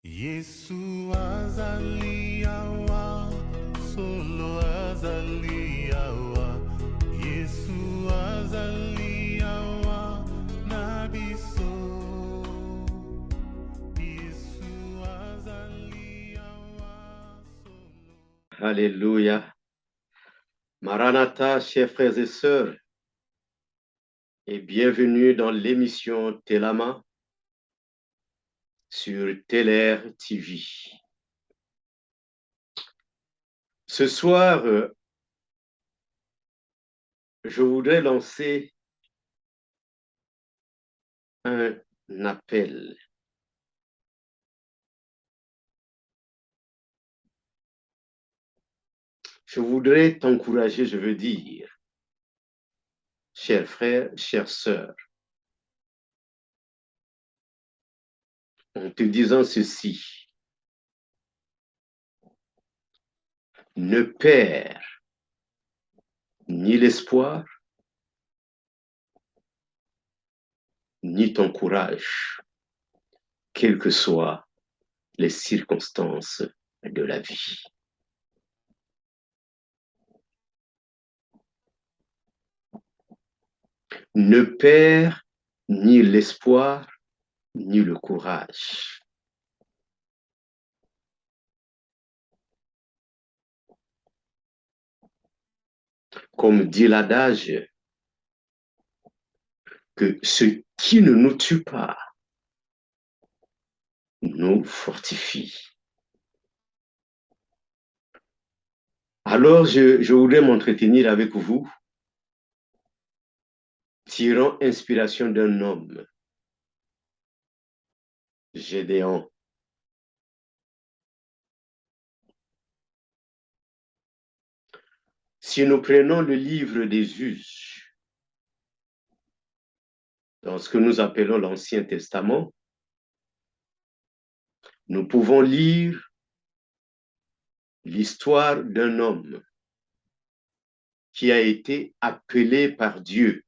Yesu azali awa, solo azali awa. Yesu azali awa, nabiso. Yesu azali awa, solo. Alléluia. Maranatha, chers frères et sœurs, et bienvenue dans l'émission Telama sur Teler TV. Ce soir, je voudrais lancer un appel. Je voudrais t'encourager, je veux dire, chers frères, chères sœurs, en te disant ceci: ne perds ni l'espoir, ni ton courage, quelles que soient les circonstances de la vie. Ne perds ni l'espoir, ni le courage. Comme dit l'adage, que ce qui ne nous tue pas nous fortifie. Alors, je voudrais m'entretenir avec vous, tirant inspiration d'un homme, Gédéon. Si nous prenons le livre des Us, dans ce que nous appelons l'Ancien Testament, nous pouvons lire l'histoire d'un homme qui a été appelé par Dieu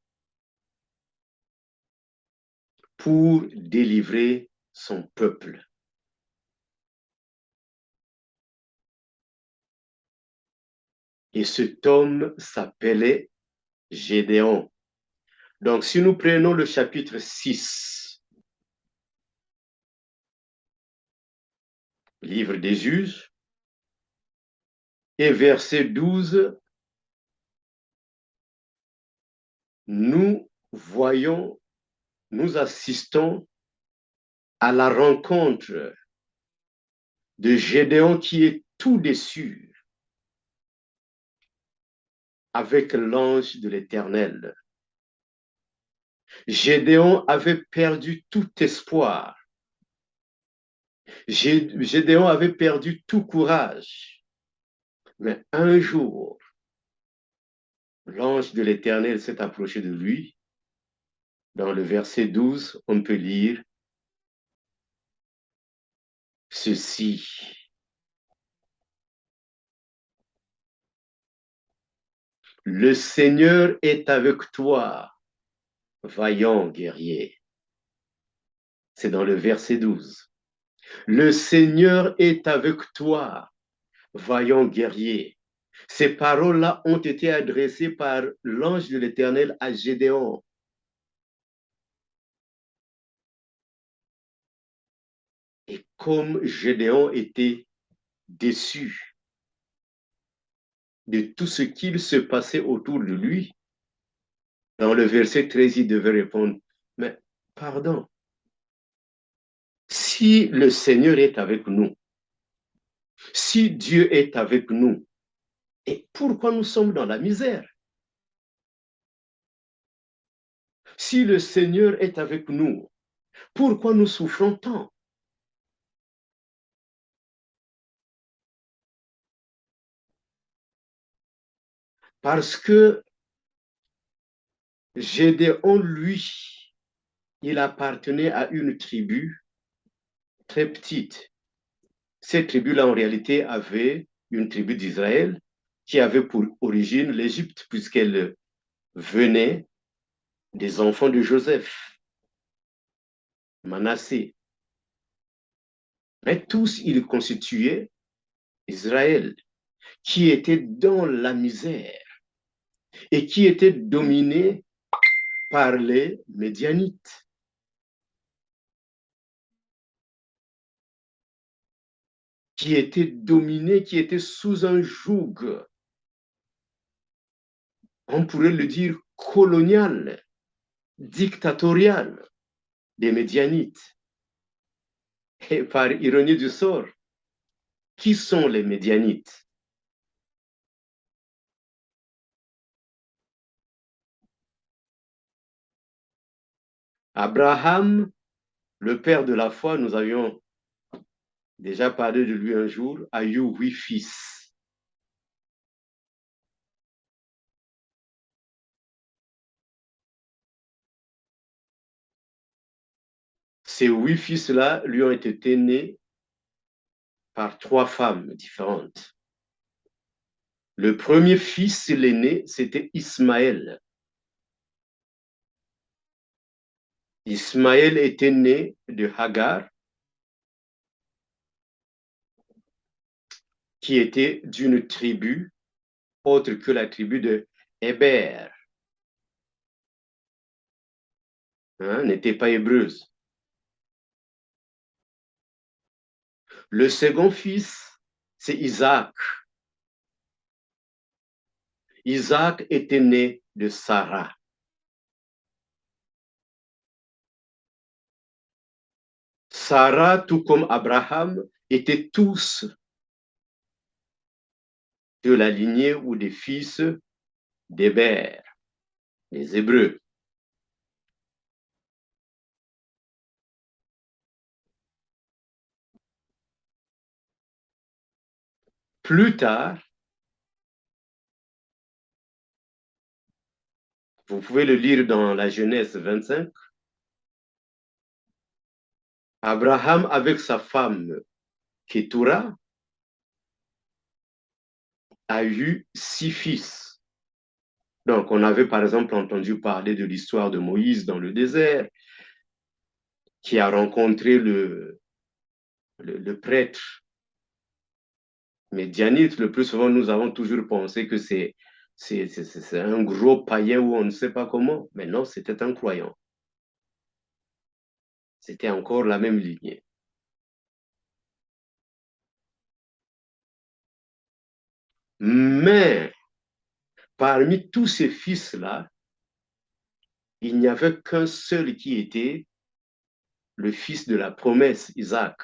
pour délivrer son peuple. Et cet homme s'appelait Gédéon. Donc, si nous prenons le chapitre 6, livre des Juges, et verset 12, nous voyons, nous assistons à la rencontre de Gédéon qui est tout déçu avec l'ange de l'Éternel. Gédéon avait perdu tout espoir. Gédéon avait perdu tout courage. Mais un jour, l'ange de l'Éternel s'est approché de lui. Dans le verset 12, on peut lire ceci: le Seigneur est avec toi, vaillant guerrier. C'est dans le verset 12. Le Seigneur est avec toi, vaillant guerrier. Ces paroles-là ont été adressées par l'ange de l'Éternel à Gédéon. Et comme Gédéon était déçu de tout ce qu'il se passait autour de lui, dans le verset 13, il devait répondre: mais pardon, si le Seigneur est avec nous, si Dieu est avec nous, et pourquoi nous sommes dans la misère? Si le Seigneur est avec nous, pourquoi nous souffrons tant? Parce que Gédéon, lui, il appartenait à une tribu très petite. Cette tribu-là, en réalité, avait une tribu d'Israël qui avait pour origine l'Égypte, puisqu'elle venait des enfants de Joseph, Manassé. Mais tous, ils constituaient Israël, qui était dans la misère et qui était dominé par les Médianites. Qui était dominé, qui était sous un joug, on pourrait le dire colonial, dictatorial des Médianites. Et par ironie du sort, qui sont les Médianites? Abraham, le père de la foi, nous avions déjà parlé de lui un jour, a eu 8 fils. Ces 8 fils-là lui ont été nés par 3 femmes différentes. Le premier fils, l'aîné, c'était Ismaël. Ismaël était né de Hagar, qui était d'une tribu autre que la tribu de Héber, n'était pas hébreuse. Le second fils, c'est Isaac. Isaac était né de Sarah. Sarah, tout comme Abraham, étaient tous de la lignée ou des fils d'Héber, les Hébreux. Plus tard, vous pouvez le lire dans la Genèse 25, Abraham, avec sa femme Ketura, a eu 6 fils. Donc, on avait par exemple entendu parler de l'histoire de Moïse dans le désert, qui a rencontré le prêtre médianite. Le plus souvent, nous avons toujours pensé que c'est un gros païen ou on ne sait pas comment. Mais non, c'était un croyant. C'était encore la même lignée. Mais parmi tous ces fils-là, il n'y avait qu'un seul qui était le fils de la promesse, Isaac.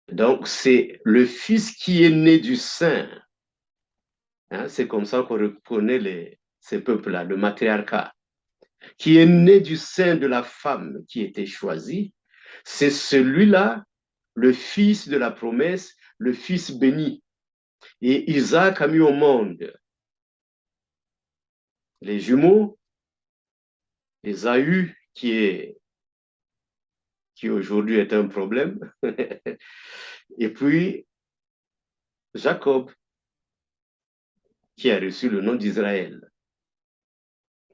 Donc, c'est le fils qui est né du sein. C'est comme ça qu'on reconnaît ces peuples-là, le matriarcat, qui est né du sein de la femme qui était choisie. C'est celui-là, le fils de la promesse, le fils béni. Et Isaac a mis au monde les jumeaux, Ésaü, qui aujourd'hui est un problème, et puis Jacob, qui a reçu le nom d'Israël.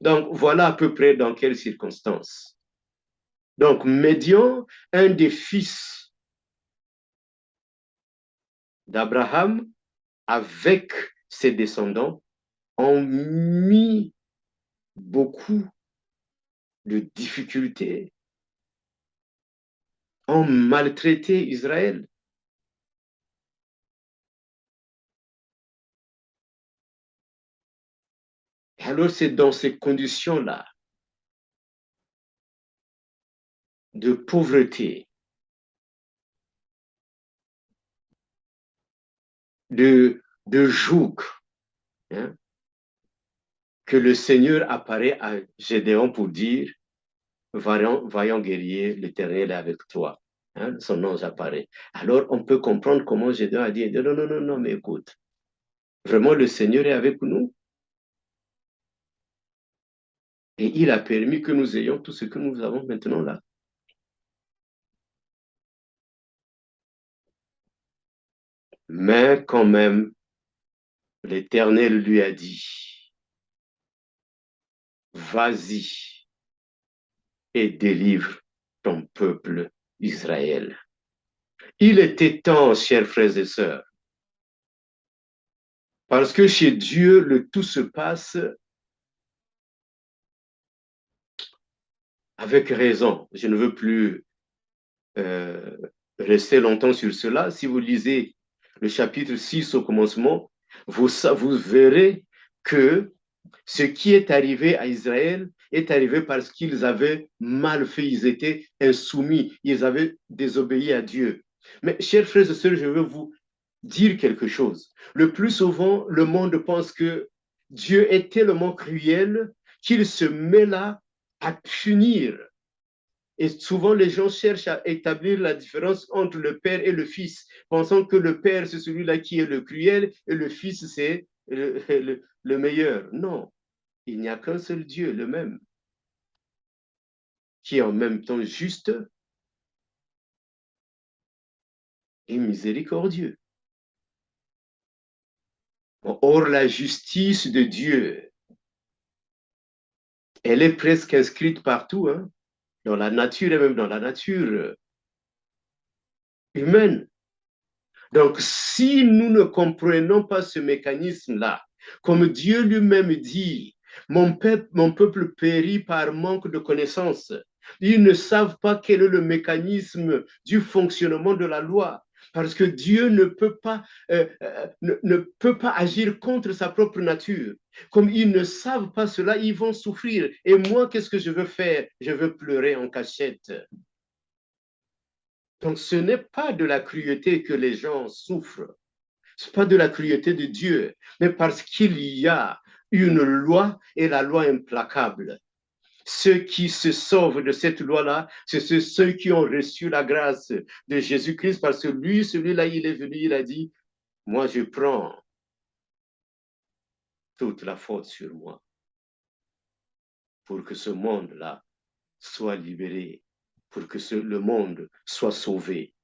Donc, voilà à peu près dans quelles circonstances. Donc, Médian, un des fils d'Abraham, avec ses descendants, ont mis beaucoup de difficultés, ont maltraité Israël. Et alors, c'est dans ces conditions-là de pauvreté, de joug, hein, que le Seigneur apparaît à Gédéon pour dire, voyons guerrier, l'Éternel est avec toi. Son nom apparaît. Alors, on peut comprendre comment Gédéon a dit, non, non, non, non, mais écoute, vraiment, le Seigneur est avec nous. Et il a permis que nous ayons tout ce que nous avons maintenant là. Mais quand même, l'Éternel lui a dit, vas-y, et délivre ton peuple Israël. Il était temps, chers frères et sœurs, parce que chez Dieu, le tout se passe avec raison. Je ne veux plus euh, rester longtemps sur cela. Si vous lisez le chapitre 6 au commencement, vous verrez que ce qui est arrivé à Israël est arrivé parce qu'ils avaient mal fait, ils étaient insoumis, ils avaient désobéi à Dieu. Mais chers frères et sœurs, je veux vous dire quelque chose. Le plus souvent, le monde pense que Dieu est tellement cruel qu'il se met là à punir. Et souvent, les gens cherchent à établir la différence entre le Père et le Fils, pensant que le Père, c'est celui-là qui est le cruel et le Fils, c'est le meilleur. Non, il n'y a qu'un seul Dieu, le même, qui est en même temps juste et miséricordieux. Or, la justice de Dieu, elle est presque inscrite partout, hein, dans la nature et même dans la nature humaine. Donc, si nous ne comprenons pas ce mécanisme-là, comme Dieu lui-même dit, mon peuple périt par manque de connaissances. Ils ne savent pas quel est le mécanisme du fonctionnement de la loi. Parce que Dieu ne peut pas agir contre sa propre nature. Comme ils ne savent pas cela, ils vont souffrir. Et moi, qu'est-ce que je veux faire? Je veux pleurer en cachette. Donc, ce n'est pas de la cruauté que les gens souffrent. Ce n'est pas de la cruauté de Dieu, mais parce qu'il y a une loi et la loi implacable. Ceux qui se sauvent de cette loi-là, c'est ceux qui ont reçu la grâce de Jésus-Christ, parce que lui, celui-là, il est venu, il a dit, moi, je prends toute la faute sur moi pour que ce monde-là soit libéré, pour que le monde soit sauvé.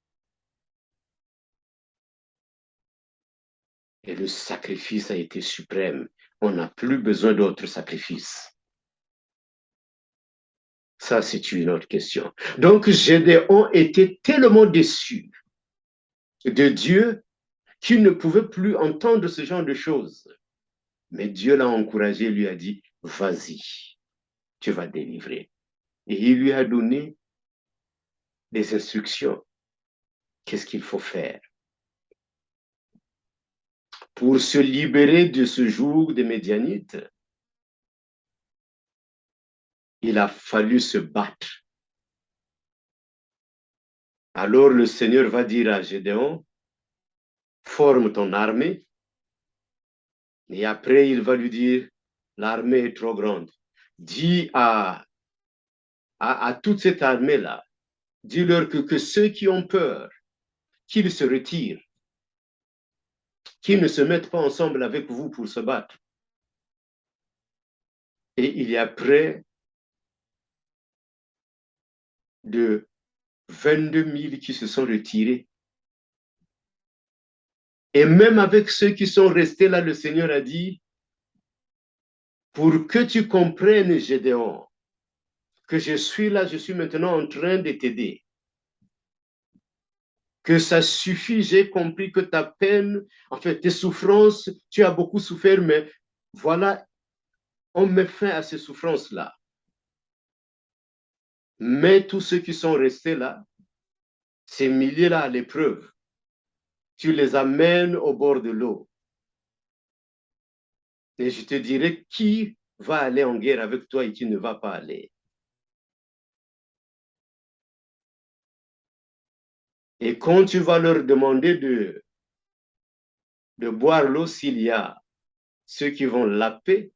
Et le sacrifice a été suprême. On n'a plus besoin d'autres sacrifices. Ça, c'est une autre question. Donc, Gédéon était tellement déçu de Dieu qu'il ne pouvait plus entendre ce genre de choses. Mais Dieu l'a encouragé, lui a dit, vas-y, tu vas délivrer. Et il lui a donné des instructions. Qu'est-ce qu'il faut faire? Pour se libérer de ce joug des Médianites, il a fallu se battre. Alors le Seigneur va dire à Gédéon, forme ton armée. Et après, il va lui dire, l'armée est trop grande. Dis à toute cette armée-là, dis-leur que ceux qui ont peur, qu'ils se retirent, qu'ils ne se mettent pas ensemble avec vous pour se battre. Et il y a près de 22 000 qui se sont retirés. Et même avec ceux qui sont restés là, le Seigneur a dit, pour que tu comprennes, Gédéon, que je suis là, je suis maintenant en train de t'aider. Que ça suffit, j'ai compris que ta peine, en fait, tes souffrances, tu as beaucoup souffert, mais voilà, on met fin à ces souffrances-là. Mais tous ceux qui sont restés là, ces milliers-là à l'épreuve, tu les amènes au bord de l'eau. Et je te dirai qui va aller en guerre avec toi et qui ne va pas aller. Et quand tu vas leur demander de boire l'eau, s'il y a ceux qui vont laper,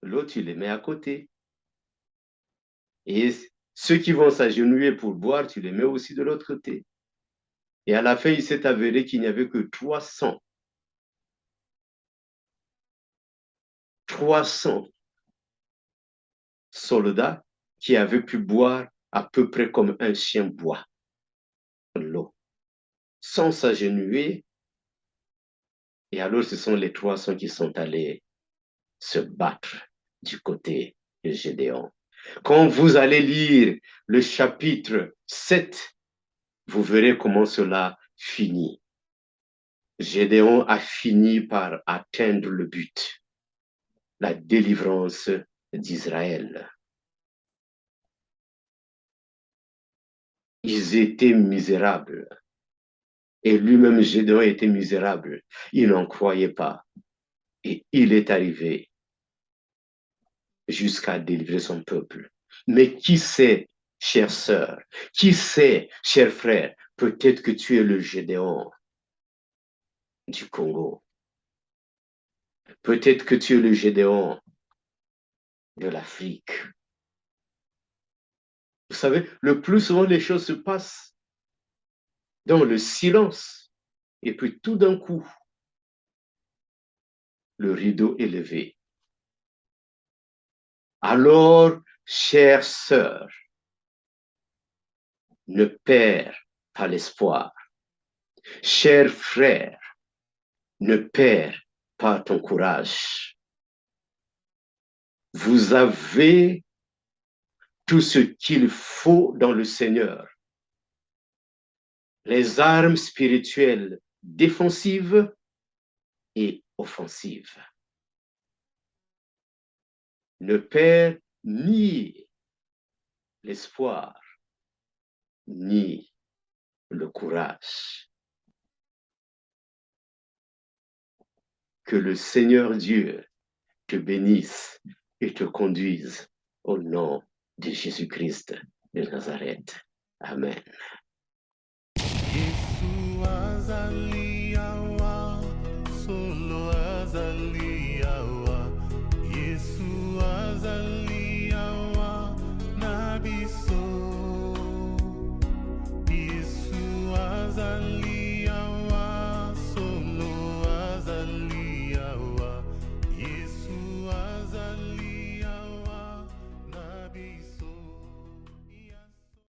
l'eau, tu les mets à côté. Et ceux qui vont s'agenouiller pour boire, tu les mets aussi de l'autre côté. Et à la fin, il s'est avéré qu'il n'y avait que 300 soldats qui avaient pu boire à peu près comme un chien boit l'eau, sans s'agenouiller. Et alors, ce sont les 300 qui sont allés se battre du côté de Gédéon. Quand vous allez lire le chapitre 7, vous verrez comment cela finit. Gédéon a fini par atteindre le but, la délivrance d'Israël. Ils étaient misérables. Et lui-même, Gédéon, était misérable. Il n'en croyait pas. Et il est arrivé jusqu'à délivrer son peuple. Mais qui sait, chère sœur, qui sait, cher frère, peut-être que tu es le Gédéon du Congo. Peut-être que tu es le Gédéon de l'Afrique. Vous savez, le plus souvent, les choses se passent dans le silence. Et puis tout d'un coup, le rideau est levé. Alors, chère sœur, ne perds pas l'espoir. Cher frère, ne perds pas ton courage. Vous avez tout ce qu'il faut dans le Seigneur. Les armes spirituelles défensives et offensives. Ne perds ni l'espoir, ni le courage. Que le Seigneur Dieu te bénisse et te conduise au nom de Jésus-Christ de Nazareth. Amen. Yesu azali awa, solo azali awa. Yesu azali awa, na biso. Yesu azali